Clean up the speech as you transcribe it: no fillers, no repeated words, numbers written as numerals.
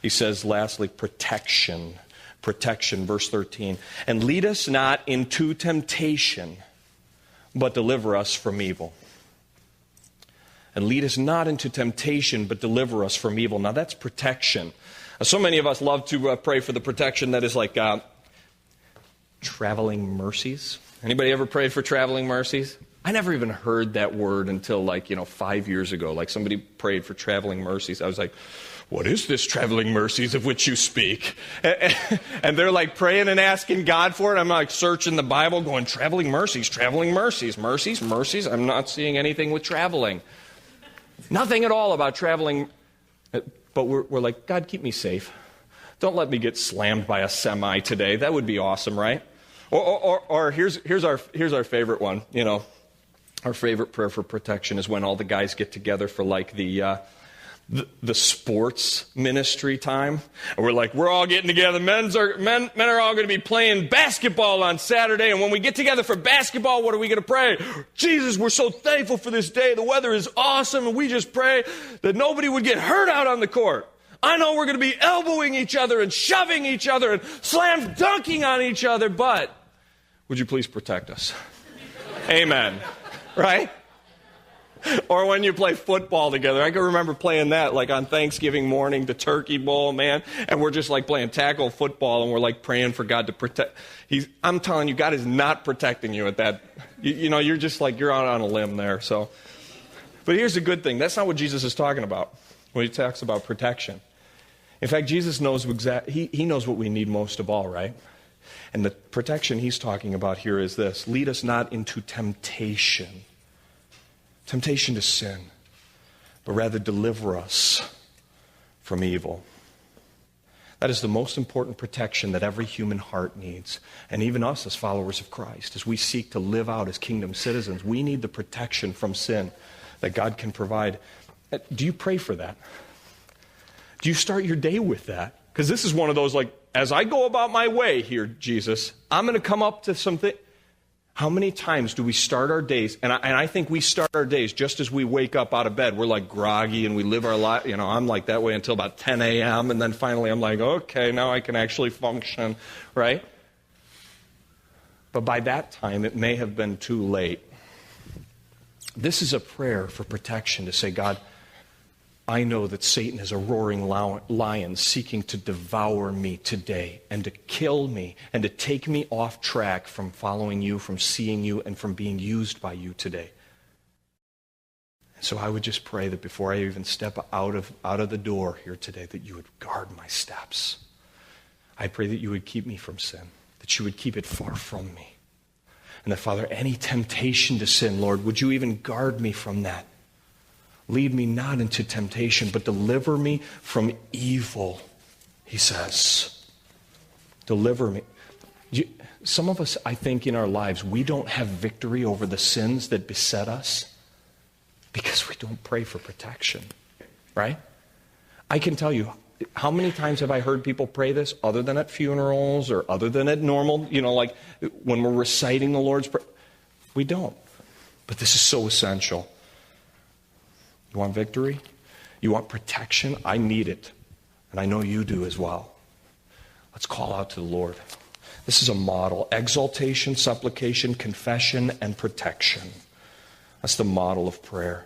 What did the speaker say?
He says, lastly, protection. Protection, verse 13. And lead us not into temptation, but deliver us from evil. And lead us not into temptation, but deliver us from evil. Now that's protection. So many of us love to pray for the protection that is like traveling mercies. Anybody ever prayed for traveling mercies? I never even heard that word until 5 years ago. Like somebody prayed for traveling mercies. I was like, what is this traveling mercies of which you speak? And they're like praying and asking God for it. I'm like searching the Bible going, traveling mercies, mercies. I'm not seeing anything with traveling. Nothing at all about traveling. But we're like, God, keep me safe. Don't let me get slammed by a semi today. That would be awesome, right? Or here's our favorite one. Our favorite prayer for protection is when all the guys get together for like the sports ministry time. And we're like, we're all getting together. Men are all going to be playing basketball on Saturday. And when we get together for basketball, what are we going to pray? Jesus, we're so thankful for this day. The weather is awesome. And we just pray that nobody would get hurt out on the court. I know we're going to be elbowing each other and shoving each other and slam dunking on each other. But would you please protect us? Amen. Right? Or when you play football together. I can remember playing that like on Thanksgiving morning, the turkey bowl, man. And we're just like playing tackle football and we're like praying for God to protect. I'm telling you, God is not protecting you at that. You're just like, you're out on a limb there. So, but here's the good thing. That's not what Jesus is talking about when he talks about protection. In fact, Jesus knows he knows what we need most of all, right? And the protection he's talking about here is this. Lead us not into temptation to sin, but rather deliver us from evil. That is the most important protection that every human heart needs. And even us as followers of Christ, as we seek to live out as kingdom citizens, we need the protection from sin that God can provide. Do you pray for that? Do you start your day with that? Because this is one of those like, as I go about my way here, Jesus, I'm going to come up to something. How many times do we start our days? And I think we start our days just as we wake up out of bed. We're like groggy and we live our life. I'm like that way until about 10 a.m. And then finally I'm like, okay, now I can actually function, right? But by that time, it may have been too late. This is a prayer for protection to say, God, I know that Satan is a roaring lion seeking to devour me today and to kill me and to take me off track from following you, from seeing you, and from being used by you today. So I would just pray that before I even step out of the door here today, that you would guard my steps. I pray that you would keep me from sin, that you would keep it far from me. And that, Father, any temptation to sin, Lord, would you even guard me from that? Lead me not into temptation, but deliver me from evil, he says. Deliver me. Some of us, I think, in our lives, we don't have victory over the sins that beset us because we don't pray for protection, right? I can tell you, how many times have I heard people pray this other than at funerals or other than at normal, like when we're reciting the Lord's Prayer? We don't. But this is so essential. You want victory? You want protection? I need it. And I know you do as well. Let's call out to the Lord. This is a model. Exaltation, supplication, confession, and protection. That's the model of prayer.